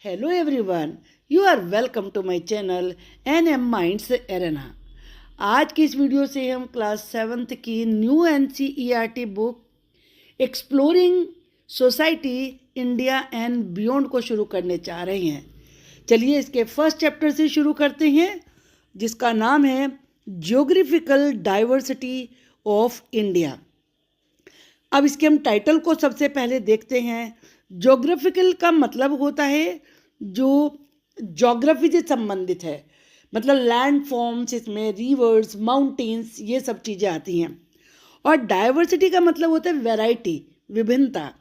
Hello everyone, you are welcome to my channel NM Minds Arena। आज की इस video से हम क्लास 7th की new NCERT book exploring society India and beyond को शुरू करने जा रहे हैं। चलिए इसके फर्स्ट चैप्टर से शुरू करते हैं, जिसका नाम है ज्योग्राफिकल डाइवर्सिटी ऑफ इंडिया। अब इसके हम टाइटल को सबसे पहले देखते हैं। ज्योग्राफिकल का मतलब होता है जो ज्योग्राफी से संबंधित है, मतलब लैंड फॉर्म्स, इसमें रिवर्स, माउंटेन्स, ये सब चीज़ें आती हैं। और डाइवर्सिटी का मतलब होता है वैरायटी, विभिन्नता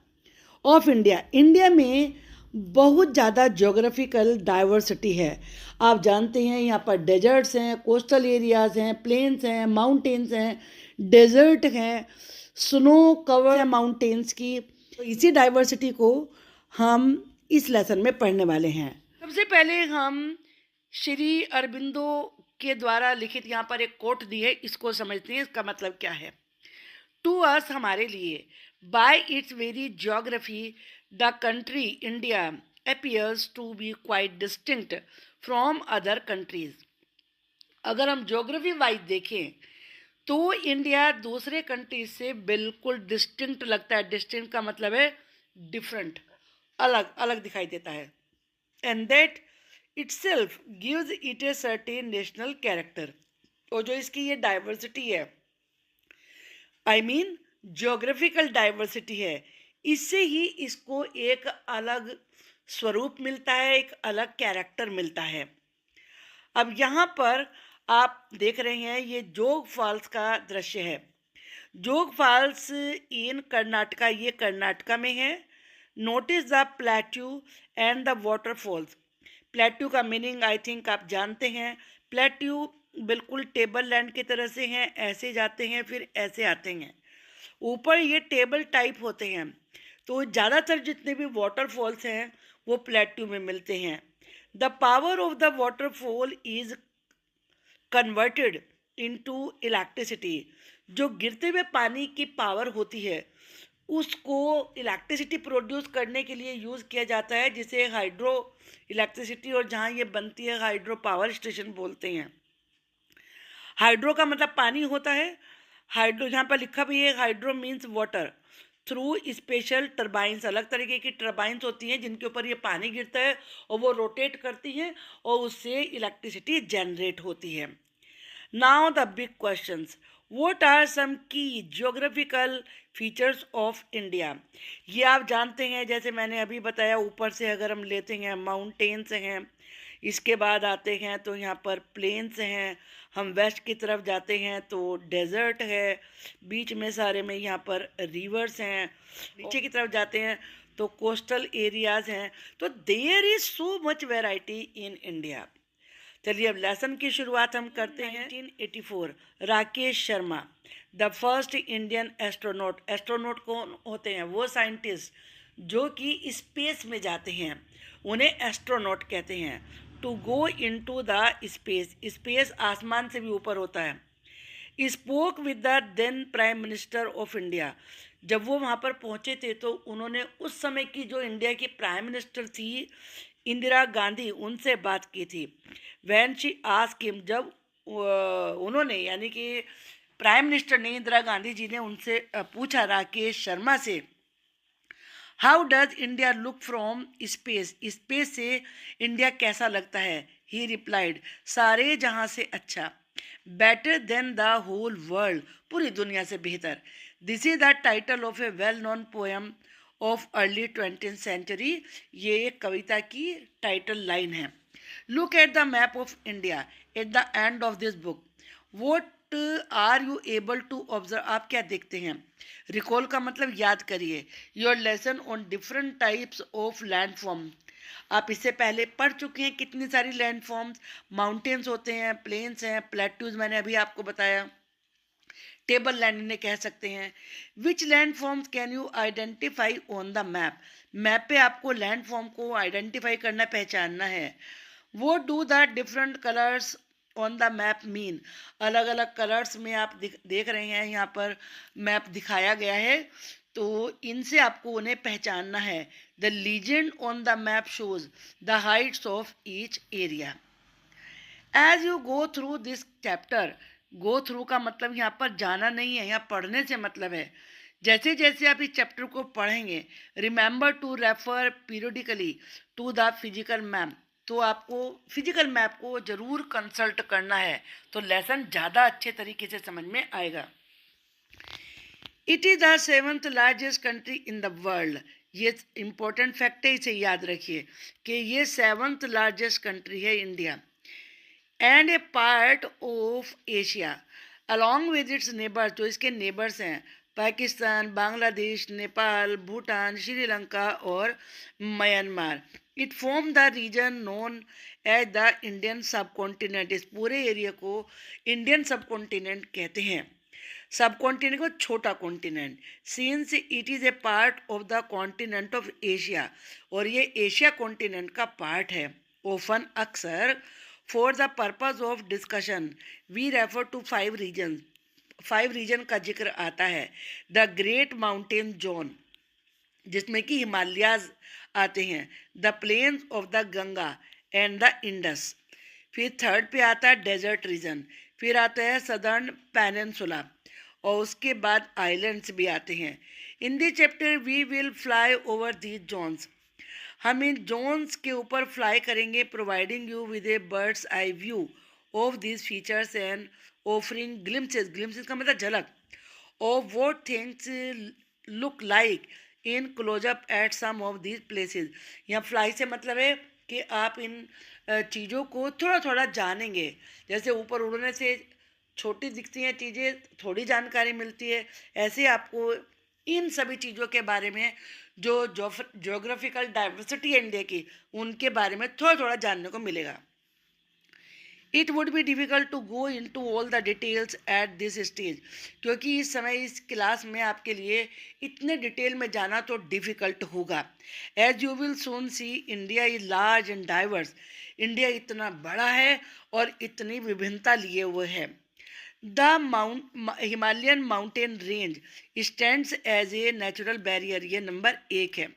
ऑफ इंडिया। इंडिया में बहुत ज़्यादा ज्योग्राफिकल डाइवर्सिटी है। आप जानते हैं यहाँ पर डेजर्ट्स हैं, कोस्टल एरियाज़ हैं, प्लेन्स हैं, माउंटेन्स हैं, डेजर्ट हैं, स्नो कवर है माउंटेन्स की। तो इसी डाइवर्सिटी को हम इस लेसन में पढ़ने वाले हैं। सबसे पहले हम श्री अरबिंदो के द्वारा लिखित यहाँ पर एक कोट दी है, इसको समझते हैं इसका मतलब क्या है। टू अस, हमारे लिए, by its very geography the country India appears to be quite distinct from other countries. अगर हम ज्योग्राफी वाइज देखें तो इंडिया दूसरे कंट्रीज से बिल्कुल डिस्टिंक्ट लगता है। डिस्टिंक्ट का मतलब है डिफरेंट, अलग अलग दिखाई देता है। And that itself gives it a certain national character. और जो इसकी ये डाइवर्सिटी है, आई मीन ज्योग्राफिकल डाइवर्सिटी है, इससे ही इसको एक अलग स्वरूप मिलता है, एक अलग कैरेक्टर मिलता है। अब यहाँ पर आप देख रहे हैं ये जोग फॉल्स का दृश्य है। जोग फॉल्स इन कर्नाटका, ये कर्नाटका में है। Notice the plateau and the waterfalls. Plateau का मीनिंग आई थिंक आप जानते हैं। प्लेट्यू बिल्कुल टेबल लैंड की तरह से हैं, ऐसे जाते हैं फिर ऐसे आते हैं। ऊपर ये टेबल टाइप होते हैं। तो ज़्यादातर जितने भी वाटरफॉल्स हैं वो प्लेट्यू में मिलते हैं। The power of the waterfall is converted into electricity. जो गिरते हुए पानी की पावर होती है उसको इलेक्ट्रिसिटी प्रोड्यूस करने के लिए यूज़ किया जाता है, जिसे हाइड्रो इलेक्ट्रिसिटी, और जहाँ ये बनती है हाइड्रो पावर स्टेशन बोलते हैं। हाइड्रो का मतलब पानी होता है। हाइड्रो यहाँ पर लिखा भी है, hydro means water through special turbines. अलग तरीके की टर्बाइंस होती हैं जिनके ऊपर ये पानी गिरता है और वो रोटेट करती हैं और उससे इलेक्ट्रिसिटी जनरेट होती है। Now the big questions, what are some key geographical features of India. ये आप जानते हैं, जैसे मैंने अभी बताया, ऊपर से अगर हम लेते हैं माउंटेन्स हैं, इसके बाद आते हैं तो यहाँ पर प्लेन्स हैं, हम वेस्ट की तरफ जाते हैं तो डेजर्ट है, बीच में सारे में यहाँ पर रिवर्स हैं, नीचे की तरफ जाते हैं तो कोस्टल एरियाज़ हैं। तो there is so much variety in India. चलिए अब लेसन की शुरुआत हम करते हैं। 1984, Rakesh Sharma, the first Indian astronaut. Astronaut कौन होते हैं? वो साइंटिस्ट जो कि स्पेस में जाते हैं, उन्हें एस्ट्रोनॉट कहते हैं। To go into the space, space आसमान से भी ऊपर होता है। Spoke with the then prime minister of India. जब वो वहाँ पर पहुँचे थे तो उन्होंने उस समय की जो इंडिया की प्राइम मिनिस्टर थी इंदिरा गांधी, उनसे बात की थी। वैन शी आस्क हिम, जब उन्होंने, यानी कि प्राइम मिनिस्टर ने, इंदिरा गांधी जी ने उनसे पूछा राकेश शर्मा से, how does India look from space, space से इंडिया कैसा लगता है? ही रिप्लाइड, सारे जहाँ से अच्छा, better than the whole world, पूरी दुनिया से बेहतर। This is the title of a well known poem of early 20th century. ये एक कविता की टाइटल लाइन है। Look at the map of India at the end of this book. What are you able to observe, आप क्या देखते हैं? Recall का मतलब याद करिए। Your lesson on different types of land form. आप इससे पहले पढ़ चुके हैं कितनी सारी लैंड फॉर्म्स। माउंटेन्स होते हैं, प्लेन्स हैं, प्लेट्यूज मैंने अभी आपको बताया, टेबल लैंड इन्हें कह सकते हैं। Which land forms can you identify on the map. Map पे आपको लैंड फॉर्म को आइडेंटिफाई करना, पहचानना है। वो do the different colours on the map mean. अलग अलग कलर्स में आप देख रहे हैं, यहाँ पर मैप दिखाया गया है। तो इनसे आपको उन्हें पहचानना है। The legend on the map shows the heights of each area. As you go through this chapter, go through का मतलब यहाँ पर जाना नहीं है, यहाँ पढ़ने से मतलब है। जैसे जैसे आप इस चैप्टर को पढ़ेंगे, remember to refer periodically to the physical map, तो आपको फिजिकल मैप को जरूर कंसल्ट करना है, तो लेसन ज़्यादा अच्छे तरीके से समझ में आएगा। It is the seventh largest country in the world. ये इंपॉर्टेंट फैक्ट है, इसे याद रखिए कि ये सेवंथ लार्जेस्ट कंट्री है India, and A part of Asia along with its neighbours, जो इसके नेबर्स हैं पाकिस्तान, बांग्लादेश, नेपाल, भूटान, श्रीलंका और Myanmar. It form the region known as the Indian subcontinent. इस पूरे एरिया को इंडियन सब कॉन्टिनेंट कहते हैं। सब कॉन्टिनेंट को छोटा continent, since it is a part of the continent of Asia, और ये एशिया कॉन्टिनेंट का पार्ट है। ओफन अक्सर for the purpose of discussion we refer to 5 region, 5 region का जिक्र आता है। द ग्रेट माउंटेन जोन, जिसमें कि हिमालयाज आते हैं, the plains of the Ganga and the Indus. फिर थर्ड पे आता है डेजर्ट रीजन, फिर आता है सदर्न पेनिनसुला, और उसके बाद आइलैंड्स भी आते हैं। In this chapter we will fly over these zones, हम इन जोन्स के ऊपर फ्लाई करेंगे, providing you with a bird's eye view of these features and offering glimpses, glimpses का मतलब झलक, of what things look like in closeup at some of these places. यहाँ fly से मतलब है कि आप इन चीज़ों को थोड़ा थोड़ा जानेंगे। जैसे ऊपर उड़ने से छोटी दिखती हैं चीज़ें, थोड़ी जानकारी मिलती है, ऐसे आपको इन सभी चीज़ों के बारे में, जो जोग्राफिकल डाइवर्सिटी है इंडिया की, उनके बारे में थोड़ा थोड़ा जानने को मिलेगा। It would be difficult to go into all the details at this stage, क्योंकि इस समय इस क्लास में आपके लिए इतने डिटेल में जाना तो डिफ़िकल्ट होगा। As you will soon see, India is large and diverse, India इतना बड़ा है और इतनी विभिन्नता लिए हुए है। The Himalayan mountain range stands as a natural barrier, ये नंबर 1 है।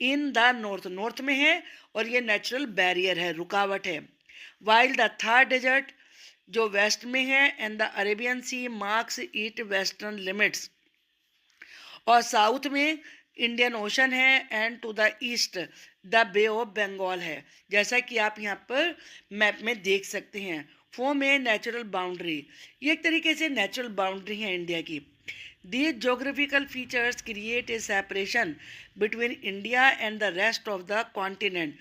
इन द नॉर्थ, नॉर्थ में है और ये नेचुरल बैरियर है, रुकावट है। वाइल द थार डेजर्ट, जो वेस्ट में है, and the Arabian sea marks it western limits, और साउथ में इंडियन ओशन है, and to the east the bay of Bengal है, जैसा कि आप यहाँ पर मैप में देख सकते हैं। फॉर्म ए नेचुरल बाउंड्री, ये एक तरीके से नेचुरल बाउंड्री है इंडिया की। These geographical features create a separation between India and the rest of the continent.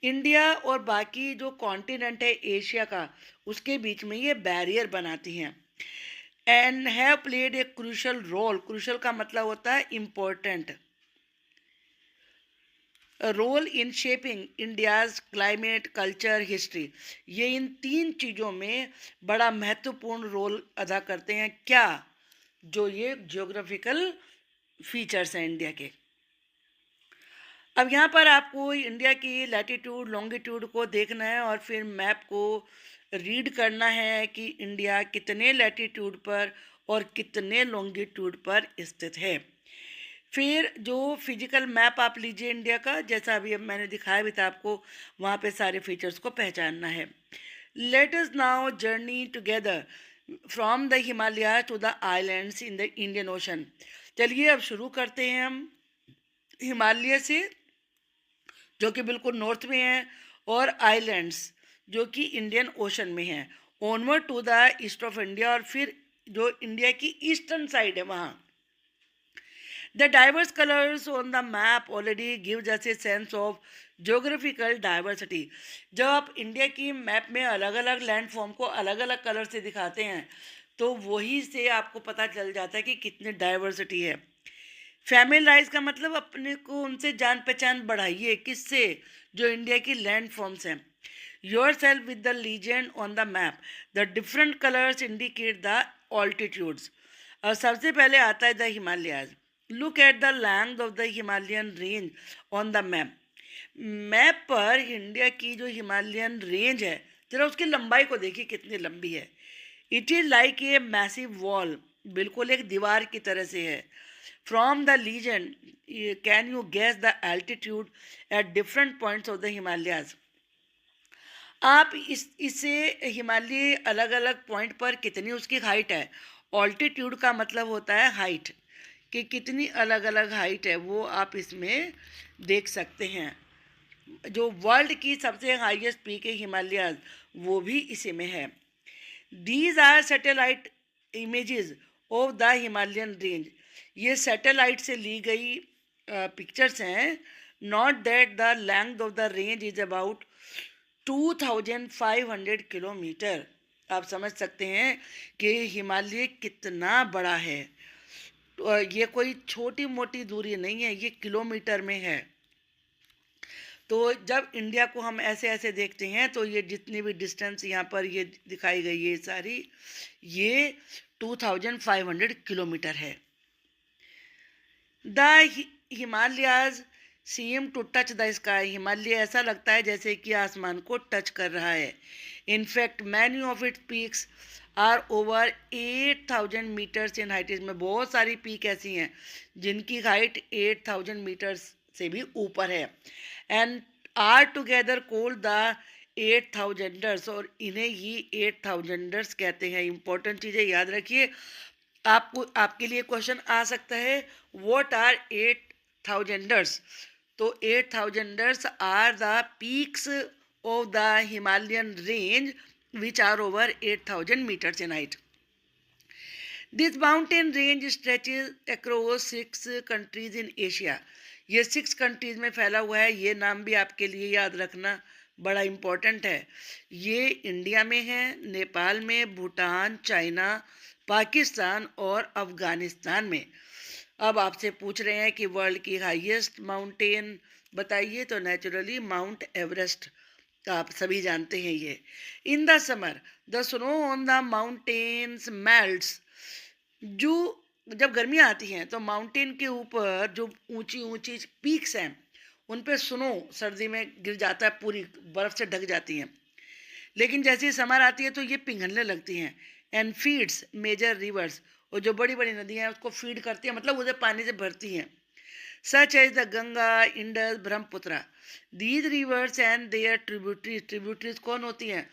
India और बाकी जो कॉन्टिनेंट है एशिया का, उसके बीच में ये बैरियर बनाती हैं। And have played a crucial role, crucial का मतलब होता है important role in shaping India's climate, culture, history. ये इन 3 चीज़ों में बड़ा महत्वपूर्ण रोल अदा करते हैं। क्या? जो ये जियोग्राफिकल फीचर्स हैं इंडिया के। अब यहाँ पर आपको इंडिया की लैटिट्यूड लॉन्गिट्यूड को देखना है और फिर मैप को रीड करना है कि इंडिया कितने लैटिट्यूड पर और कितने लॉन्गिट्यूड पर स्थित है। फिर जो फिजिकल मैप आप लीजिए इंडिया का, जैसा अभी मैंने दिखाया भी था आपको, वहाँ पे सारे फीचर्स को पहचानना है। Let us now journey together from the Himalaya to the islands in the Indian ocean. चलिए अब शुरू करते हैं हम हिमालय से, जो कि बिल्कुल नॉर्थ में है, और आइलैंड्स जो कि इंडियन ओशन में है, onward to the east of India, और फिर जो इंडिया की ईस्टर्न साइड है वहाँ। The diverse colours on the map already gives us a sense of geographical diversity. जब आप इंडिया की मैप में अलग अलग लैंड फॉर्म को अलग अलग कलर से दिखाते हैं, तो वही से आपको पता चल जाता है कि कितनी डाइवर्सिटी है। फैमिलाइज का मतलब अपने को उनसे जान पहचान बढ़ाइए, किससे? जो इंडिया की लैंड फॉर्म्स हैं। Your self with the legend on the map, the different colours indicate the altitudes. और सबसे पहले आता है the Himalayas. Look at the length of the Himalayan range on the map. Map पर इंडिया की जो हिमालयन रेंज है, जरा उसकी लंबाई को देखिए कितनी लंबी है। It is like a massive wall, बिल्कुल एक दीवार की तरह से है। From the legend can you guess the altitude at different points of the Himalayas. आप इससे हिमालय अलग अलग पॉइंट पर कितनी उसकी हाइट है, ऑल्टीट्यूड का मतलब होता है हाइट, कि कितनी अलग अलग हाइट है वो आप इसमें देख सकते हैं। जो वर्ल्ड की सबसे हाईएस्ट पीक है हिमालयाज, वो भी इसी में है। These are satellite images of the Himalayan range. ये सैटेलाइट से ली गई पिक्चर्स हैं। Not that the length of the range is about 2500 kilometre. आप समझ सकते हैं कि हिमालय कितना बड़ा है। ये कोई छोटी मोटी दूरी नहीं है, ये किलोमीटर में है। तो जब इंडिया को हम ऐसे ऐसे देखते हैं तो ये जितनी भी डिस्टेंस यहाँ पर ये दिखाई गई है सारी, ये 2500 किलोमीटर है। The Himalayas seem to touch the sky. Himalaya ऐसा लगता है जैसे कि आसमान को टच कर रहा है। In fact many of its peaks are over 8000 metres in height. इसमें बहुत सारी पीक ऐसी हैं जिनकी हाइट 8000 मीटर्स से भी ऊपर है। And are together called the 8000ers, और इन्हें ही 8000ers कहते हैं। इंपॉर्टेंट चीज़ें याद रखिए। आपके लिए क्वेश्चन आ सकता है, व्हाट आर 8000ers। तो 8000ers are the peaks of the Himalayan range which are over 8000 meters in height. This mountain range stretches across 6 countries in Asia. ये 6 कंट्रीज में फैला हुआ है। ये नाम भी आपके लिए याद रखना बड़ा इम्पोर्टेंट है। ये इंडिया में है, नेपाल में, भूटान, चाइना, पाकिस्तान और अफ़गानिस्तान में। अब आपसे पूछ रहे हैं कि वर्ल्ड की हाईएस्ट माउंटेन बताइए, तो नेचुरली माउंट एवरेस्ट आप सभी जानते हैं ये। In the summer the snow on the mountains melts. जो जब गर्मियाँ आती हैं तो माउंटेन के ऊपर जो ऊंची ऊंची पीक्स हैं उन पे स्नो सर्दी में गिर जाता है, पूरी बर्फ़ से ढक जाती हैं। लेकिन जैसे ही समर आती है तो ये पिघलने लगती हैं। एंड फीड्स मेजर रिवर्स, और जो बड़ी बड़ी नदियाँ हैं उसको फीड करती हैं, मतलब उसे पानी से भरती हैं। Such as the Ganga, Indus, Brahmaputra. These rivers and their tributaries. Tributaries कौन होती हैं?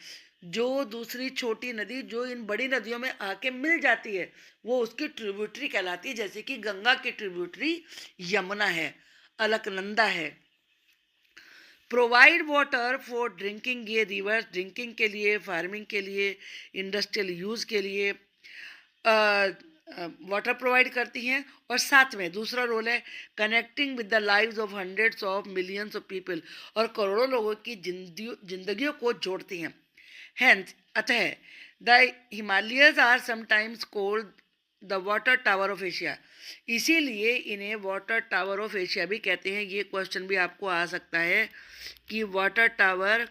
जो दूसरी छोटी नदी जो इन बड़ी नदियों में आके मिल जाती है वो उसकी ट्रिब्यूटरी कहलाती है। जैसे कि गंगा की ट्रिब्यूटरी यमुना है, अलकनंदा है। Provide water for drinking. ये रिवर्स ड्रिंकिंग के लिए, फार्मिंग के लिए, इंडस्ट्रियल यूज़ के लिए वाटर प्रोवाइड करती हैं। और साथ में दूसरा रोल है connecting with the lives of hundreds of millions of people, और करोड़ों लोगों की जिंदगियों को जोड़ती हैं। हैंस अतः the Himalayas are sometimes called the water tower of Asia. इसीलिए इन्हें वाटर टावर ऑफ एशिया भी कहते हैं। ये क्वेश्चन भी आपको आ सकता है कि वाटर टावर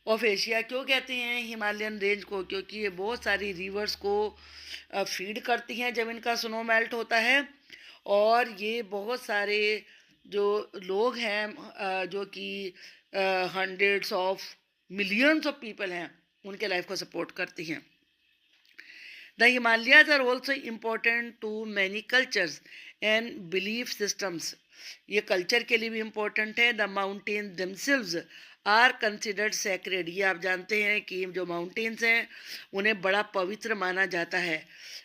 ऑफ एशिया क्यों कहते हैं हिमालयन रेंज को? क्योंकि ये बहुत सारी रिवर्स को फीड करती हैं जब इनका स्नो मेल्ट होता है। और ये बहुत सारे जो लोग हैं जो कि hundreds of millions of people हैं उनके लाइफ को सपोर्ट करती हैं। The Himalayas are also important to many cultures and belief systems. ये कल्चर के लिए भी इम्पोर्टेंट है। The mountain themselves are considered sacred. ये आप जानते हैं कि जो माउंटेन्स हैं उन्हें बड़ा पवित्र माना जाता है।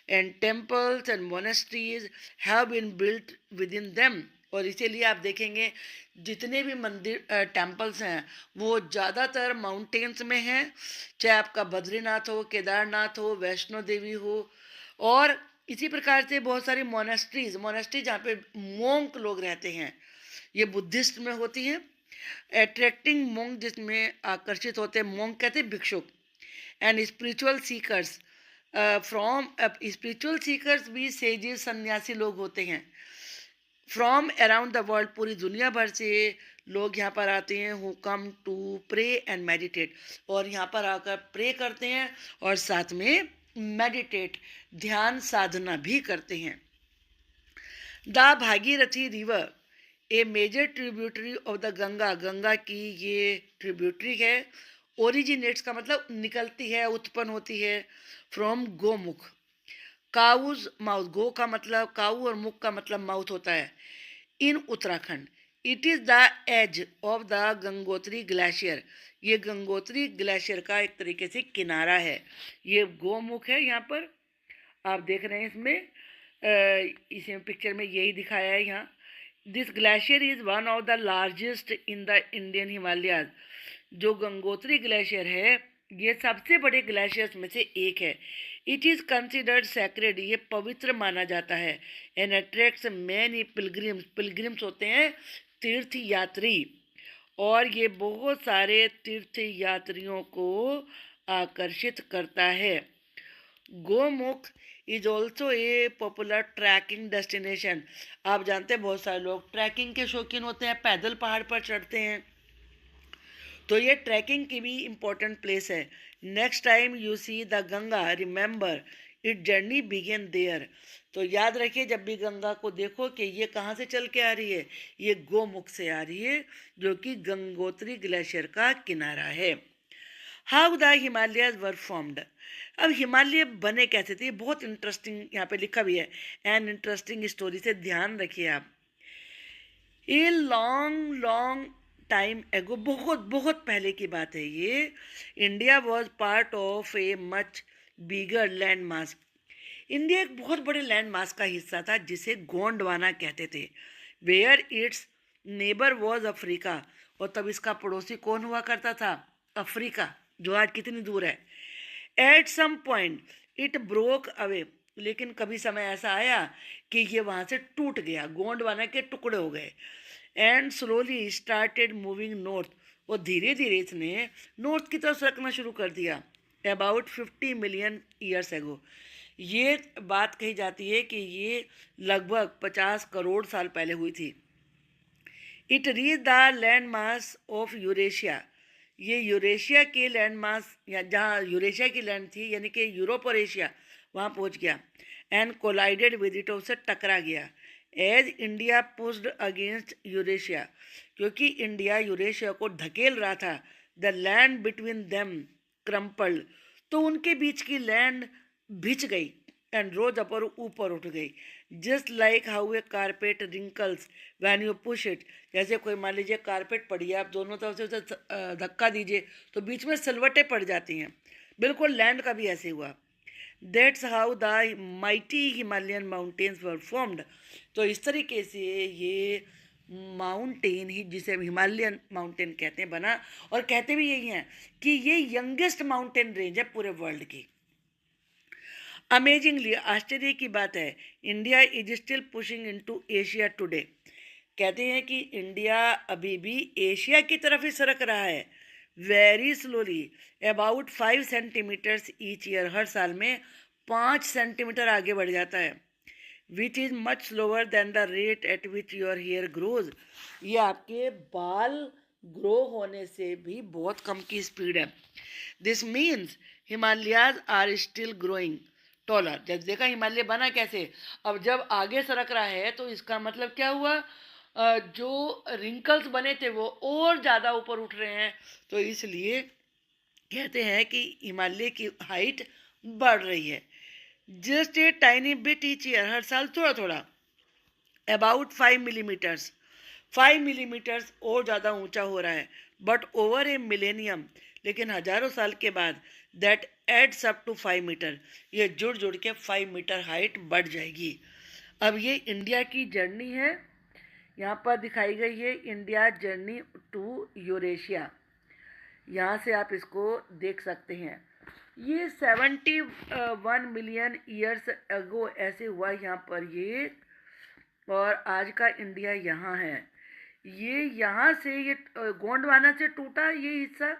And temples and monasteries have been built within them. और इसीलिए आप देखेंगे जितने भी मंदिर टेम्पल्स हैं वो ज़्यादातर माउंटेन्स में हैं, चाहे आपका बद्रीनाथ हो, केदारनाथ हो, वैष्णो देवी हो। और इसी प्रकार से बहुत सारी मोनेस्ट्रीज जहाँ पे मोंक लोग रहते हैं, ये बुद्धिस्ट में होती हैं। अट्रैक्टिंग मोंक, जिसमें आकर्षित होते हैं, मोंक कहते हैं भिक्षुक। And spiritual seekers from spiritual seekers भी सेजेस, सन्यासी लोग होते हैं। फ्रॉम अराउंड द वर्ल्ड, पूरी दुनिया भर से लोग यहाँ पर आते हैं। Who come to pray and meditate, और यहाँ पर आकर प्रे करते हैं और साथ में मेडिटेट, ध्यान साधना भी करते हैं। The Bhagirathi river a major tributary of the Ganga. Ganga की ये ट्रिब्यूटरी है। ओरिजिनेट्स का मतलब निकलती है, उत्पन्न होती है, फ्रॉम गोमुख। काउज माउथ, गो का मतलब काऊ और मुख का मतलब माउथ होता है, in Uttarakhand. It is the edge of the Gangotri glacier, ये गंगोत्री ग्लेशियर का एक तरीके से किनारा है। ये गोमुख है, यहाँ पर आप देख रहे हैं इसमें, इसमें पिक्चर में यही दिखाया है यहाँ। This glacier is one of the largest in the Indian Himalayas, जो गंगोत्री ग्लेशियर है ये सबसे बड़े ग्लेशियर्स में से एक है। इट इज़ कंसिडर्ड सैक्रेड, ये पवित्र माना जाता है। And attracts many pilgrims, pilgrims होते हैं तीर्थ यात्री, और ये बहुत सारे तीर्थ यात्रियों को आकर्षित करता है। Gomukh is also a popular trekking destination. आप जानते हैं बहुत सारे लोग ट्रैकिंग के शौकीन होते हैं, पैदल पहाड़ पर चढ़ते हैं, तो ये ट्रैकिंग की भी इम्पोर्टेंट प्लेस है। Next time you see the Ganga remember it journey began there, तो याद रखिए जब भी गंगा को देखो कि ये कहाँ से चल के आ रही है, ये गोमुख से आ रही है, जो कि गंगोत्री ग्लेशियर का किनारा है। How the Himalayas were formed, अब हिमालय बने कैसे थे, बहुत इंटरेस्टिंग यहाँ पे लिखा भी है। एन इंटरेस्टिंग स्टोरी से ध्यान रखिए आप। ए लॉन्ग लॉन्ग टाइम एगो, बहुत बहुत पहले की बात है ये, India was part of a much bigger land mass, India एक बहुत बड़े लैंड मास का हिस्सा था जिसे गोंडवाना कहते थे। Where its neighbour was Africa, और तब इसका पड़ोसी कौन हुआ करता था, अफ्रीका, जो आज कितनी दूर है। At some point it broke away, लेकिन कभी समय ऐसा आया कि ये वहाँ से टूट गया, गोंडवाना के टुकड़े हो गए। And slowly started moving north, और धीरे धीरे इसने नॉर्थ की तरफ सरकना शुरू कर दिया। अबाउट 50 मिलियन ईयर्स एगो, ये बात कही जाती है कि ये लगभग 50 करोड़ साल पहले हुई थी। It reach the land mass of Eurasia, ये यूरेशिया के लैंड मास, या जहाँ यूरेशिया की लैंड थी यानी कि यूरोप और एशिया, वहाँ पहुँच गया। एंड कोलाइडेड विद इट, उससे टकरा गया। As India pushed against Eurasia, क्योंकि इंडिया यूरेशिया को धकेल रहा था, the land between them crumpled, तो उनके बीच की लैंड भिज गई। एंड रोज अपर, ऊपर उठ गई। Just like how a carpet wrinkles when you push it, जैसे कोई मान लीजिए कारपेट पड़ी है, आप दोनों तरफ से उसे धक्का दीजिए तो बीच में सिलवटें पड़ जाती हैं, बिल्कुल लैंड का भी ऐसे हुआ। That's how the mighty Himalayan mountains were formed, तो इस तरीके से ये माउंटेन ही, जिसे हिमालयन माउंटेन कहते हैं, बना। और कहते भी यही हैं कि ये यंगेस्ट माउंटेन रेंज है पूरे वर्ल्ड की। अमेजिंगली, आश्चर्य की बात है, India is still pushing into Asia today, कहते हैं कि इंडिया अभी भी एशिया की तरफ ही सरक रहा है। Very slowly, about 5 centimetres each year, हर साल में 5 सेंटीमीटर आगे बढ़ जाता है। Which is much slower than the rate at which your hair grows, ये आपके बाल ग्रो होने से भी बहुत कम की स्पीड है। This means Himalayas are still growing taller, जब देखा हिमालय बना कैसे, अब जब आगे सरक रहा है तो इसका मतलब क्या हुआ, जो रिंकल्स बने थे वो और ज़्यादा ऊपर उठ रहे हैं, तो इसलिए कहते हैं कि हिमालय की हाइट बढ़ रही है। Just a tiny bit each year, हर साल थोड़ा थोड़ा। अबाउट 5 मिलीमीटर्स, 5 मिलीमीटर्स और ज़्यादा ऊंचा हो रहा है। बट ओवर ए मिलेनियम, लेकिन हजारों साल के बाद, that adds up to 5 metre, ये जुड़ जुड़ के 5 मीटर हाइट बढ़ जाएगी। अब ये इंडिया की जर्नी है, यहाँ पर दिखाई गई है इंडिया जर्नी टू यूरेशिया, यहाँ से आप इसको देख सकते हैं। ये 71 मिलियन ईयर्स अगो ऐसे हुआ यहाँ पर ये, और आज का इंडिया यहाँ है। ये यहाँ से ये गोंडवाना से टूटा ये हिस्सा,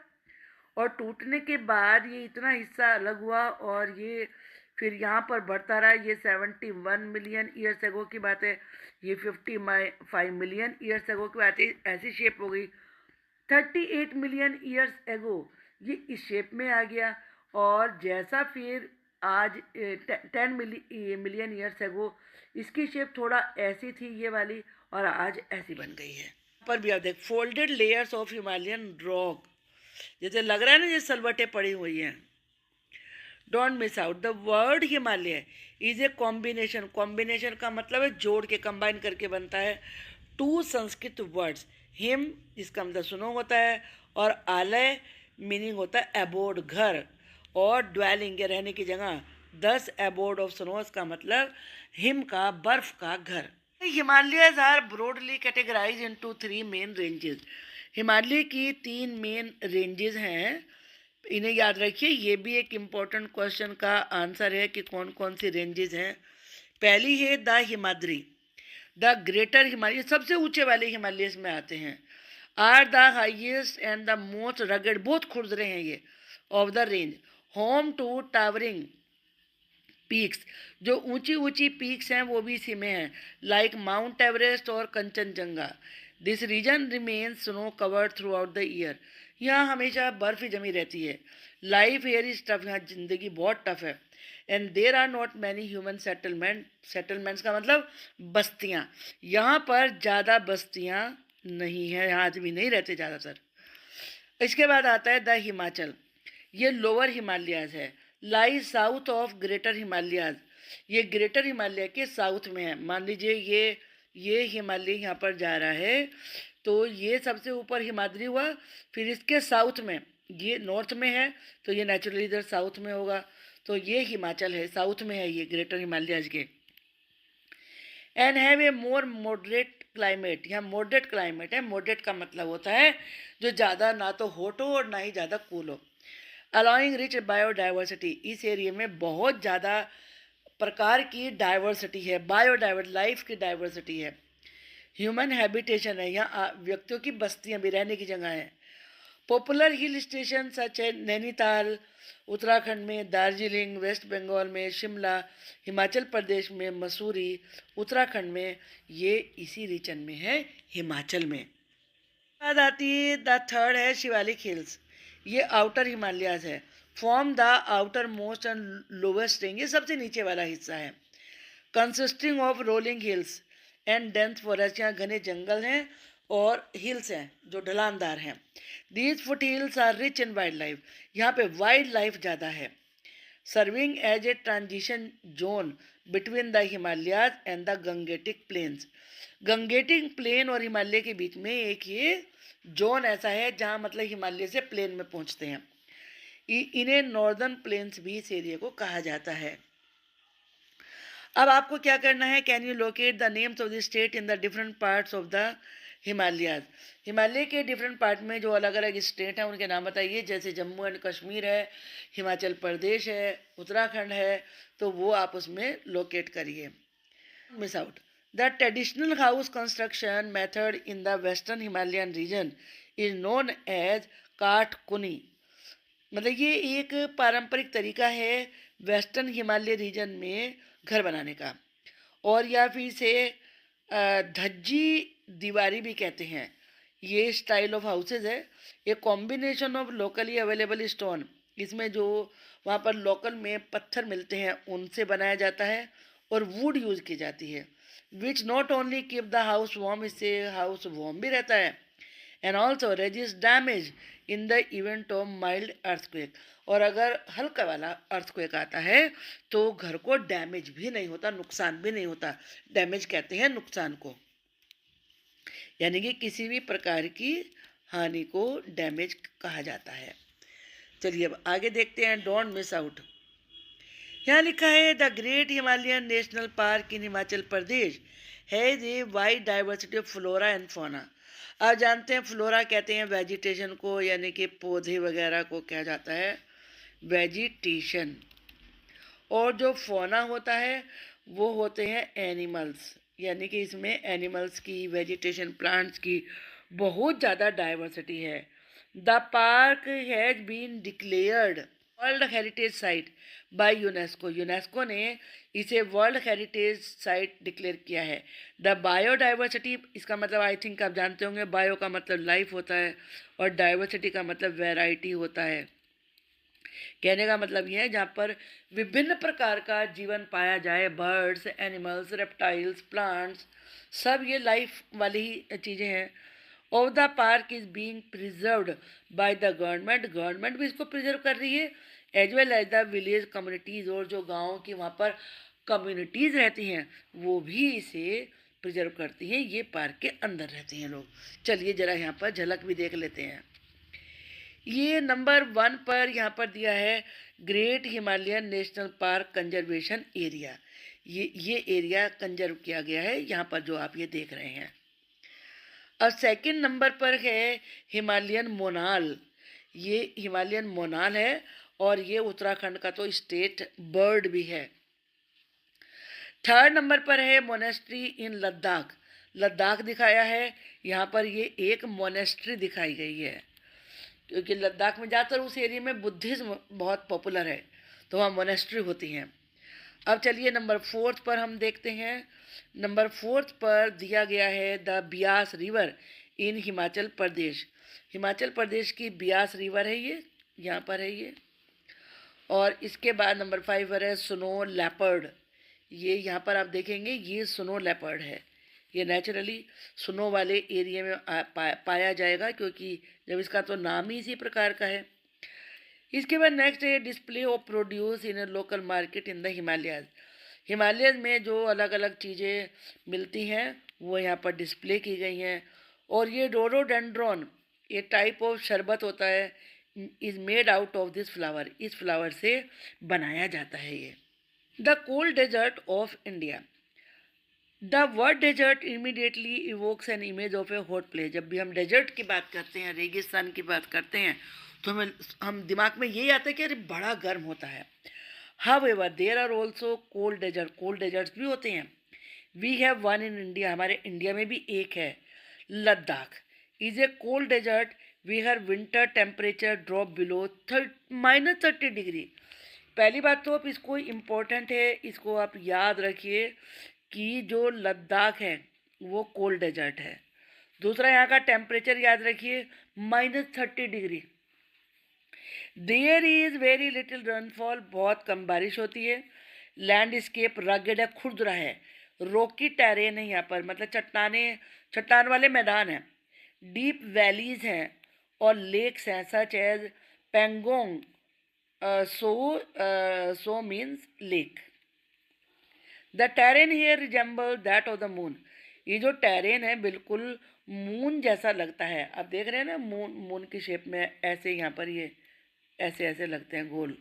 और टूटने के बाद ये इतना हिस्सा अलग हुआ, और ये फिर यहाँ पर बढ़ता रहा। ये 71 मिलियन ईयर्स एगो की बात है, ये 55 मिलियन ईयर्स एगो की बात है, ऐसी शेप हो गई। 38 मिलियन ईयर्स एगो ये इस शेप में आ गया, और जैसा फिर आज 10 मिलियन ईयर्स एगो इसकी शेप थोड़ा ऐसी थी ये वाली, और आज ऐसी बन गई है। पर भी आप देख, folded layers of Himalayan rock, जैसे लग रहा है ना ये सलवटें पड़ी हुई हैं। Don't miss out, the word Himalaya is a combination, combination का मतलब है जोड़ के, कंबाइन करके बनता है, टू संस्कृत वर्ड्स, हिम जिसका मतलब सुनो होता है, और आलय मीनिंग होता है एबोर्ड घर, और ड्वेलिंग या रहने की जगह, 10 एबोर्ड ऑफ स्नोज का मतलब हिम का, बर्फ का घर। Himalayas are broadly categorise into 3 main ranges, Himalaya की 3 मेन रेंजेस हैं, इन्हें याद रखिए, ये भी एक इम्पॉर्टेंट क्वेश्चन का आंसर है कि कौन कौन सी रेंजेस हैं। पहली है the Himadri, the greater Himalaya, सबसे ऊंचे वाले हिमालयस में आते हैं, are the highest and the most rugged, बहुत खुरदरे हैं ये, of the range, home to towering peaks, जो ऊंची ऊंची पीक्स हैं वो भी इसी में हैं, लाइक माउंट एवरेस्ट और Kanchenjunga. This region remains snow covered throughout the year, यहाँ हमेशा बर्फ ही जमी रहती है। लाइफ हेयर इज टफ, यहाँ जिंदगी बहुत टफ है। And there are not many human settlements का मतलब बस्तियाँ, यहाँ पर ज़्यादा बस्तियाँ नहीं हैं, यहाँ आदमी नहीं रहते ज़्यादातर। इसके बाद आता है द हिमाचल, ये लोअर हिमालयाज है, लाई साउथ ऑफ ग्रेटर हिमालयाज, ये ग्रेटर हिमालय के साउथ में है। मान लीजिए ये हिमालय यहाँ पर जा रहा है, तो ये सबसे ऊपर हिमाद्री हुआ, फिर इसके साउथ में, ये नॉर्थ में है तो ये नेचुरली इधर साउथ में होगा, तो ये हिमाचल है, साउथ में है ये ग्रेटर हिमालयाज के। And have a more moderate climate, यहाँ मॉडरेट क्लाइमेट है, मॉडरेट का मतलब होता है जो ज़्यादा ना तो हॉट हो और ना ही ज़्यादा कूल हो। अलाउइंग रिच बायोडाइवर्सिटी, इस एरिया में बहुत ज़्यादा प्रकार की डाइवर्सिटी है, बायोडाइवर्स लाइफ की डाइवर्सिटी है। ह्यूमन हैबिटेशन है, यहाँ व्यक्तियों की बस्तियाँ भी, रहने की जगह है। पॉपुलर हिल स्टेशन सच है नैनीताल उत्तराखंड में, दार्जिलिंग वेस्ट बंगाल में, शिमला हिमाचल प्रदेश में, मसूरी उत्तराखंड में, ये इसी रीजन में है, हिमाचल में। बाद आती है द थर्ड है शिवालिक हिल्स, ये आउटर हिमालयाज है, form the outer most and lowest range, ये सबसे नीचे वाला हिस्सा है, consisting of rolling hills and dense forest, यहाँ घने जंगल हैं और हिल्स हैं जो ढलानदार हैं। These foothills are rich in wildlife, यहाँ पे वाइल्ड लाइफ ज़्यादा है। Serving as a transition zone between the Himalayas and the Gangetic plains, Gangetic plain और हिमालय के बीच में एक ये जोन ऐसा है जहाँ मतलब हिमालय से प्लेन में पहुँचते हैं, इन्हें नॉर्दर्न प्लेन्स भी इस एरिया को कहा जाता है। अब आपको क्या करना है, can you locate the names of the state in the different parts of the Himalayas, Himalaya के डिफरेंट पार्ट में जो अलग अलग स्टेट हैं उनके नाम बताइए, जैसे जम्मू एंड कश्मीर है, हिमाचल प्रदेश है, उत्तराखंड है, तो वो आप उसमें लोकेट करिए। Miss out, the traditional house construction method in the western Himalayan region is known as Kathkuni, मतलब ये एक पारंपरिक तरीका है वेस्टर्न हिमालय रीजन में घर बनाने का, और या फिर से धज्जी दीवारी भी कहते हैं। ये स्टाइल ऑफ हाउसेज है, ये combination of locally available stone, इसमें जो वहाँ पर लोकल में पत्थर मिलते हैं उनसे बनाया जाता है, और वुड यूज़ की जाती है, which not only keep the house warm, इससे हाउस वार्म भी रहता है, and also resist damage in the event of mild earthquake, और अगर हल्का वाला अर्थक्वेक आता है तो घर को डैमेज भी नहीं होता, नुकसान भी नहीं होता, डैमेज कहते हैं नुकसान को, यानी कि किसी भी प्रकार की हानि को डैमेज कहा जाता है। चलिए अब आगे देखते हैं, डोंट मिस आउट। यहाँ लिखा है the great Himalayan national park in Himachal Pradesh has a wide diversity of flora and fauna. आप जानते हैं फ्लोरा कहते हैं वेजिटेशन को, यानी कि पौधे वगैरह को कहा जाता है वेजिटेशन, और जो फौना होता है वो होते हैं एनिमल्स, यानी कि इसमें एनिमल्स की, वेजिटेशन प्लांट्स की बहुत ज़्यादा डाइवर्सिटी है। The park has been declared world heritage site by UNESCO, UNESCO ने इसे वर्ल्ड हेरिटेज साइट डिक्लेयर किया है। द बायोडाइवर्सिटी, इसका मतलब आई थिंक आप जानते होंगे, बायो का मतलब लाइफ होता है और डाइवर्सिटी का मतलब वैरायटी होता है। कहने का मतलब यह है जहाँ पर विभिन्न प्रकार का जीवन पाया जाए, बर्ड्स, एनिमल्स, रेप्टाइल्स, प्लांट्स, सब ये लाइफ वाली ही चीज़ें हैं। Of the park is being preserved by the government, government भी इसको प्रिजर्व कर रही है, as well as the village communities, और जो गाँव की वहाँ पर कम्युनिटीज़ रहती हैं वो भी इसे प्रिजर्व करती हैं। ये पार्क के अंदर रहते हैं लोग। चलिए ज़रा यहाँ पर झलक भी देख लेते हैं। ये नंबर 1 पर यहाँ पर दिया है great Himalayan national park conservation area. ये एरिया कंजर्व किया गया है यहाँ पर जो आप ये देख रहे हैं। और सेकंड नंबर पर है हिमालयन मोनाल। ये हिमालयन मोनाल है और ये उत्तराखंड का तो स्टेट बर्ड भी है। थर्ड नंबर पर है मोनेस्ट्री इन लद्दाख। लद्दाख दिखाया है, यहाँ पर ये एक मोनेस्ट्री दिखाई गई है क्योंकि लद्दाख में ज़्यादातर उस एरिया में बुद्धिज़्म बहुत पॉपुलर है, तो वहाँ मोनेस्ट्री होती हैं। अब चलिए नंबर 4 पर हम देखते हैं। नंबर 4 पर दिया गया है the Beas river in Himachal Pradesh. Himachal Pradesh की ब्यास रिवर है ये, यहाँ पर है ये। और इसके बाद नंबर 5 पर है स्नो लेपर्ड। ये यहाँ पर आप देखेंगे ये स्नो लेपर्ड है। ये नेचुरली स्नो वाले एरिया में पाया जाएगा क्योंकि जब इसका तो नाम ही इसी प्रकार का है। इसके बाद नेक्स्ट है display of produce in local market in the Himalayas. Himalayas में जो अलग अलग चीज़ें मिलती हैं वो यहाँ पर डिस्प्ले की गई हैं। और ये रोडोडेंड्रॉन, ये टाइप ऑफ शरबत होता है, is made out of this flower. इस फ्लावर से बनाया जाता है ये। The cold desert of India. The word desert immediately evokes an image of a hot place. जब भी हम डेजर्ट की बात करते हैं, रेगिस्तान की बात करते हैं, तो हम दिमाग में यही आता है कि अरे बड़ा गर्म होता है। However there are also cold desert, cold deserts भी होते हैं। We have one in India, हमारे इंडिया में भी एक है। Ladakh is a cold desert where winter temperature drop below -30 degree. पहली बात तो अब इसको इम्पोर्टेंट है, इसको आप याद रखिए कि जो लद्दाख है वो कोल्ड डेजर्ट है। दूसरा यहाँ का टेम्परेचर याद रखिए -30 degree. There is very little rainfall, बहुत कम बारिश होती है। लैंडस्केप रगड है, खुरदुरा है। रॉकी टेरेन है यहाँ पर, मतलब चट्टान वाले मैदान हैं। डीप वैलीज हैं और लेक्स हैं सच एज पेंगोंग, सो means lake. The terrain here resemble that of the moon. ये जो टेरेन है बिल्कुल मून जैसा लगता है। आप देख रहे हैं ना, मून की शेप में ऐसे यहाँ पर ये ऐसे ऐसे लगते हैं गोल।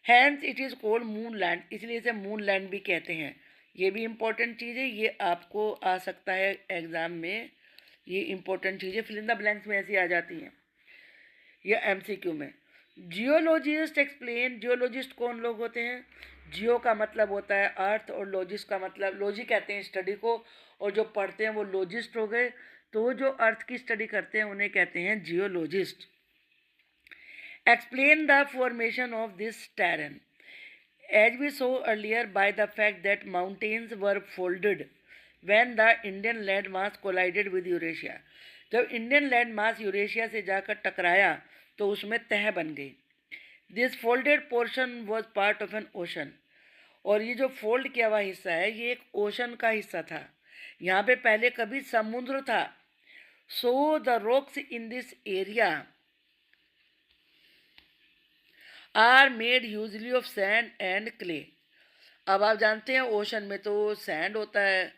Hence it is called moon land, इसलिए इसे मून लैंड भी कहते हैं। ये भी इम्पोर्टेंट चीज़ है, ये आपको आ सकता है एग्ज़ाम में। ये इम्पोर्टेंट चीज़ें फिल इन द ब्लैंक्स में ऐसी आ जाती हैं या एमसीक्यू में। जियोलॉजिस्ट एक्सप्लेन, जियोलॉजिस्ट कौन लोग होते हैं? जियो का मतलब होता है अर्थ और लॉजिस्ट का मतलब, लॉजी कहते हैं स्टडी को, और जो पढ़ते हैं वो लॉजिस्ट हो गए। तो जो अर्थ की स्टडी करते हैं उन्हें कहते हैं geologist. Explain the formation of this terrain. As we saw earlier, by the fact that mountains were folded when the Indian landmass collided with Eurasia. जब इंडियन लैंड मास यूरेशिया से जाकर टकराया तो उसमें तह बन गई। This folded portion was part of N ocean. और ये जो फोल्ड किया हुआ हिस्सा है ये एक ओशन का हिस्सा था। यहाँ पे पहले कभी समुद्र था। So the rocks in this area are made usually of sand and clay. अब आप जानते हैं ओशन में तो सैंड होता है,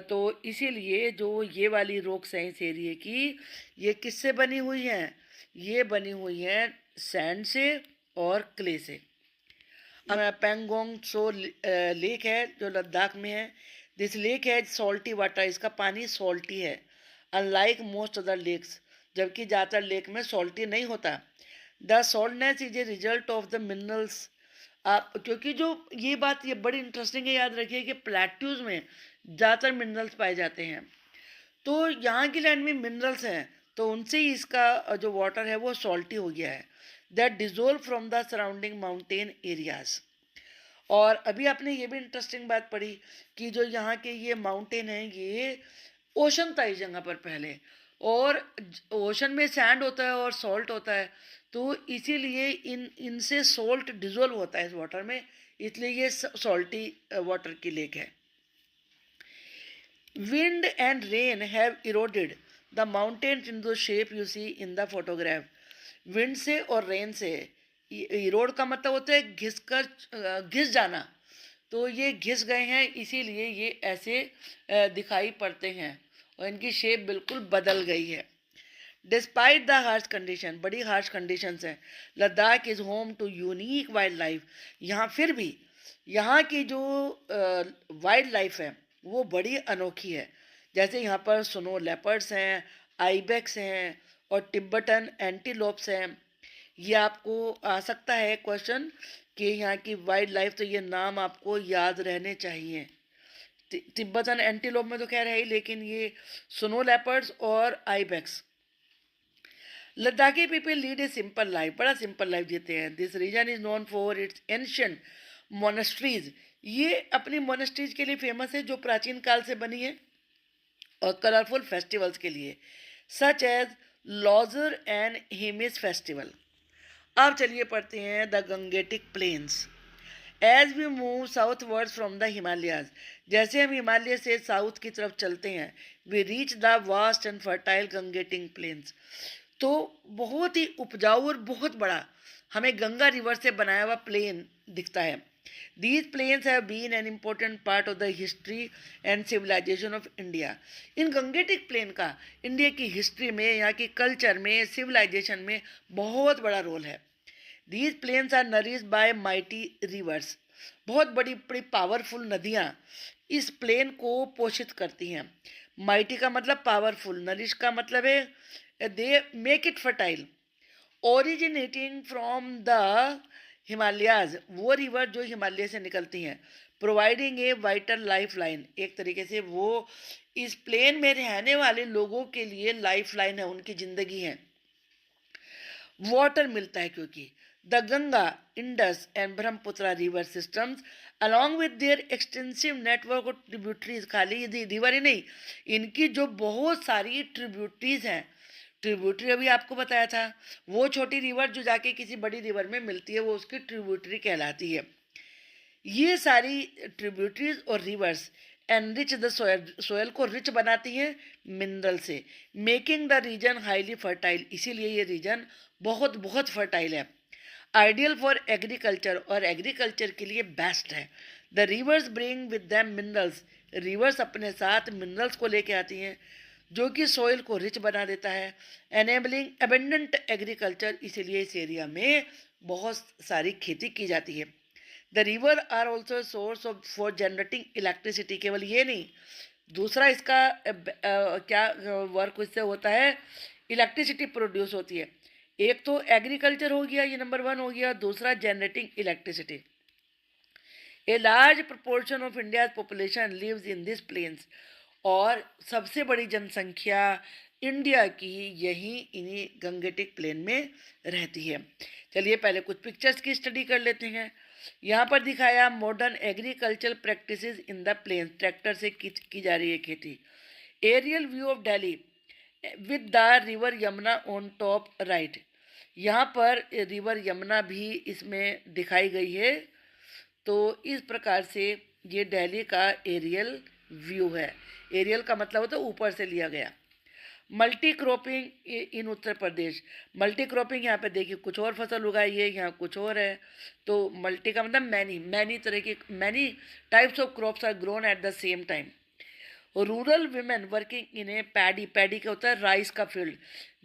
तो इसीलिए जो ये वाली रॉक्स हैं इस एरिए की, ये किससे बनी हुई हैं? ये बनी हुई हैं सैंड से और क्ले से। पेंगोंग सो लेक है जो लद्दाख में है। दिस लेक है सॉल्टी वाटर, इसका पानी सॉल्टी है, अनलाइक मोस्ट अदर लेक्स, जबकि ज़्यादातर लेक में सॉल्टी नहीं होता। The saltness is a result of the minerals. क्योंकि जो ये बात ये बड़ी इंटरेस्टिंग है, याद रखिए कि प्लेट्यूज में ज़्यादातर मिनरल्स पाए जाते हैं, तो यहाँ की लैंड में मिनरल्स हैं, तो उनसे ही इसका जो वाटर है वो सॉल्टी हो गया है। That dissolve from the surrounding mountain areas. और अभी आपने ये भी इंटरेस्टिंग बात पढ़ी कि जो यहाँ के ये माउंटेन हैं ये ओशन था इस जगह पर पहले, और ओशन में सैंड होता है और सॉल्ट होता है, तो इसीलिए इनसे सॉल्ट डिजोल्व होता है इस वाटर में, इसलिए ये सॉल्टी वाटर की लेक है। Wind and rain have eroded the mountains in the shape you see in the photograph. Wind से और रेन से इरोड का मतलब होता है घिस कर, घिस जाना। तो ये घिस गए हैं, इसीलिए ये ऐसे दिखाई पड़ते हैं और इनकी शेप बिल्कुल बदल गई है। डिस्पाइट द हार्श कंडीशन, बड़ी हार्श कंडीशंस हैं, Ladakh is home to unique wildlife. यहाँ फिर भी यहाँ की जो वाइल्ड लाइफ है वो बड़ी अनोखी है। जैसे यहाँ पर स्नो लेपर्ड्स हैं, आइबेक्स हैं और तिब्बतन एंटीलोप्स हैं। ये आपको आ सकता है क्वेश्चन कि यहाँ की वाइल्ड लाइफ, तो ये नाम आपको याद रहने चाहिए। तिब्बतन एंटीलोप में तो खैर है ही, लेकिन ये स्नो लेपर्ड्स और ibex. Ladakhi people lead a simple life, बड़ा सिंपल लाइफ जीते हैं। This region is known for its ancient monasteries, ये अपनी मोनेस्ट्रीज के लिए फेमस है जो प्राचीन काल से बनी है, और कलरफुल फेस्टिवल्स के लिए, such as Losar and Hemis festival. अब चलिए पढ़ते हैं the Gangetic plains. As we move southwards from the Himalayas, जैसे हम हिमालय से साउथ की तरफ चलते हैं, we reach the vast and fertile Gangetic plains. तो बहुत ही उपजाऊ और बहुत बड़ा हमें गंगा रिवर से बनाया हुआ प्लेन दिखता है। These plains have been an important part of the history and civilisation of India. इन गंगेटिक प्लेन का इंडिया की हिस्ट्री में, यहाँ की कल्चर में, सिविलाइजेशन में बहुत बड़ा रोल है। These plains are nourished by mighty rivers, बहुत बड़ी बड़ी पावरफुल नदियाँ इस प्लेन को पोषित करती हैं। माइटी का मतलब पावरफुल, नरिश का मतलब है they make it fertile. Originating from the Himalayas, वो रिवर जो हिमालय से निकलती हैं, providing a vital life line, एक तरीके से वो इस प्लेन में रहने वाले लोगों के लिए लाइफ लाइन है, उनकी ज़िंदगी है। वाटर मिलता है क्योंकि the Ganga, Indus and Brahmaputra river systems along with their extensive network of tributaries, खाली रिवर ही नहीं, इनकी जो बहुत सारी ट्रिब्यूटरीज हैं, ट्रिब्यूटरी अभी आपको बताया था, वो छोटी रिवर जो जाके किसी बड़ी रिवर में मिलती है वो उसकी ट्रिब्यूटरी कहलाती है। ये सारी ट्रिब्यूटरीज और rivers enrich the soil, soil को रिच बनाती हैं मिनरल से, making the region highly fertile, इसीलिए ये रीजन बहुत बहुत फर्टाइल है। आइडियल फॉर एग्रीकल्चर, और एग्रीकल्चर के लिए बेस्ट है। The rivers bring with them minerals, rivers अपने साथ मिनरल्स को लेके आती हैं जो कि सॉइल को रिच बना देता है। एनेबलिंग एबेंडेंट एग्रीकल्चर, इसीलिए इस एरिया में बहुत सारी खेती की जाती है। The river are also source of for generating electricity, केवल ये नहीं, दूसरा इसका क्या वर्क इससे होता है, इलेक्ट्रिसिटी प्रोड्यूस होती है। एक तो एग्रीकल्चर हो गया, ये नंबर 1 हो गया, दूसरा generating electricity. A large proportion of India population lives in this plains, और सबसे बड़ी जनसंख्या इंडिया की यही इन्हीं गंगेटिक प्लेन में रहती है। चलिए पहले कुछ पिक्चर्स की स्टडी कर लेते हैं। यहाँ पर दिखाया modern agricultural practices in the plains, tractor से की जा रही है खेती। Aerial view of Delhi with the river Yamuna on top right, यहाँ पर रिवर यमुना भी इसमें दिखाई गई है। तो इस प्रकार से ये दिल्ली का एरियल व्यू है। एरियल का मतलब होता है ऊपर से लिया गया। मल्टी क्रॉपिंग इन उत्तर प्रदेश, मल्टी क्रॉपिंग यहाँ पे देखिए कुछ और फसल उगाई है, यहाँ कुछ और है। तो मल्टी का मतलब मैनी तरह की, many types of crops are grown at the same time. Rural women working in a paddy, paddy का होता है राइस का फील्ड,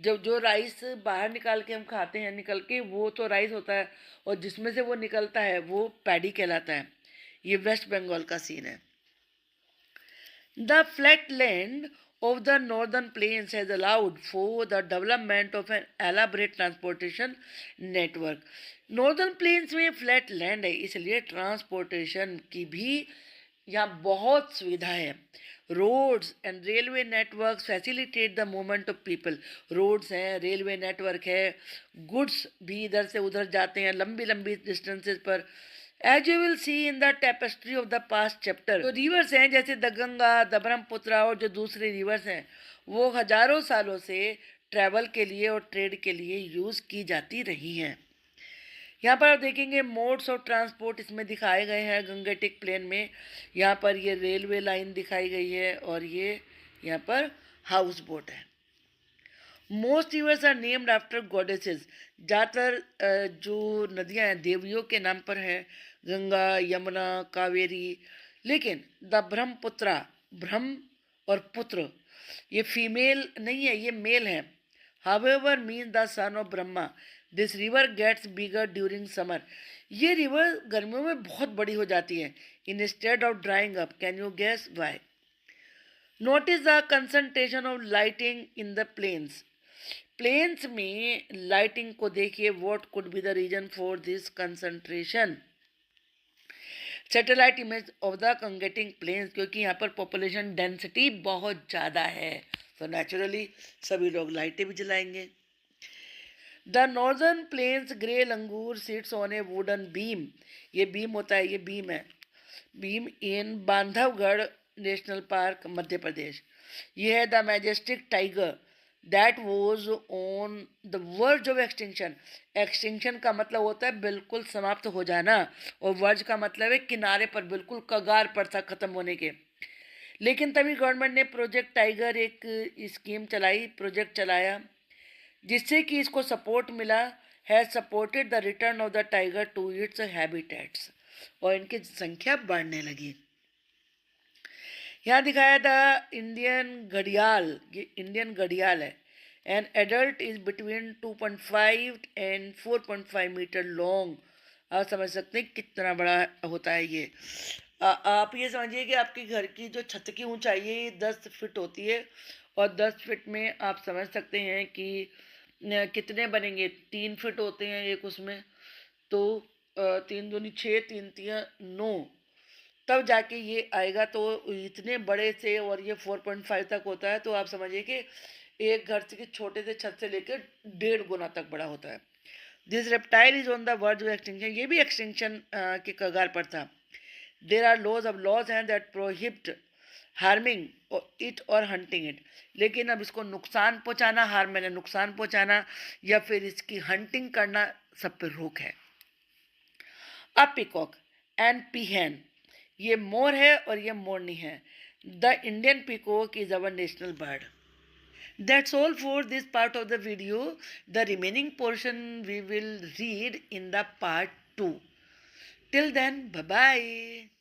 जब जो राइस बाहर निकाल के हम खाते हैं निकल के, वो तो राइस होता है, और जिसमें से वो निकलता है वो पैडी कहलाता है। ये वेस्ट बंगाल का सीन है। The flat land of the northern plains has allowed for the development of an elaborate transportation network. Northern plains में फ्लैट लैंड है, इसलिए ट्रांसपोर्टेशन की भी यहाँ बहुत सुविधा है। Roads and railway network facilitate the movement of people, roads हैं, रेलवे नेटवर्क है, गुड्स भी इधर से उधर जाते हैं लंबी लंबी डिस्टेंसेस पर। As you will see in the tapestry of the past chapter, तो रिवर्स हैं जैसे द गंगा, द ब्रह्मपुत्रा और जो दूसरे रिवर्स हैं वो हजारों सालों से ट्रैवल के लिए और ट्रेड के लिए यूज़ की जाती रही हैं। यहाँ पर आप देखेंगे मोड्स ऑफ ट्रांसपोर्ट इसमें दिखाए गए हैं गंगेटिक प्लेन में। यहाँ पर ये रेलवे लाइन दिखाई गई है और ये यहाँ पर हाउस बोट है। Most rivers are named after goddesses. ज़्यादातर जो नदियाँ हैं देवियों के नाम पर हैं, गंगा, यमुना, कावेरी। लेकिन द ब्रह्मपुत्रा, ब्रह्म और पुत्र, ये फीमेल नहीं है, ये मेल है। However mean the son of Brahma. This river gets bigger during summer. ये रिवर गर्मियों में बहुत बड़ी हो जाती है। Instead of drying up, can you guess why? Notice the concentration of lighting in the plains. Plains में लाइटिंग को देखिए, what could be the reason for this concentration? Satellite image of the Gangetic plains, क्योंकि यहाँ पर population density बहुत ज़्यादा है, तो नेचुरली सभी लोग लाइटें भी जलाएंगे। The northern plains grey langur sits on a wooden beam. ये बीम होता है, ये बीम है, beam in Bandhavgarh National Park, Madhya Pradesh. ये है the majestic tiger that was on the verge of extinction. Extinction का मतलब होता है बिल्कुल समाप्त हो जाना, और वर्ज का मतलब है किनारे पर, बिल्कुल कगार पर था ख़त्म होने के। लेकिन तभी गवर्नमेंट ने प्रोजेक्ट टाइगर एक स्कीम चलाई, प्रोजेक्ट चलाया, जिससे कि इसको सपोर्ट मिला, has supported the return of the tiger to its habitats, और इनकी संख्या बढ़ने लगी। यहाँ दिखाया था इंडियन घड़ियाल, ये इंडियन घड़ियाल है। An adult is between 2.5 and 4.5 metre long. आप समझ सकते हैं कितना बड़ा होता है ये। आप ये समझिए कि आपके घर की जो छत की ऊंचाई है ये 10 फीट होती है, और 10 फीट में आप समझ सकते हैं कि कितने बनेंगे, 3 फीट होते हैं एक उसमें, तो 3 दूनी 6, 3 तिया 9, तब जाके ये आएगा। तो इतने बड़े से, और ये 4.5 तक होता है, तो आप समझिए कि एक घर से छोटे से छत से लेकर 1.5 गुना तक बड़ा होता है। This reptile is on the verge of extinction. ये भी एक्सटिंक्शन के कगार पर था। देर आर लॉज हैं दैट प्रोहिबिट हार्मिंग इट और हंटिंग इट। लेकिन अब इसको नुकसान पहुंचाना, मैंने नुकसान पहुंचाना या फिर इसकी हंटिंग करना, सब पर रोक है। अ पीकॉक एंड पीहन, ये मोर है और ये मोरनी है। The Indian peacock is our national bird. That's all for this part of the video. The remaining portion we will read in the part 2. Till then, bye bye.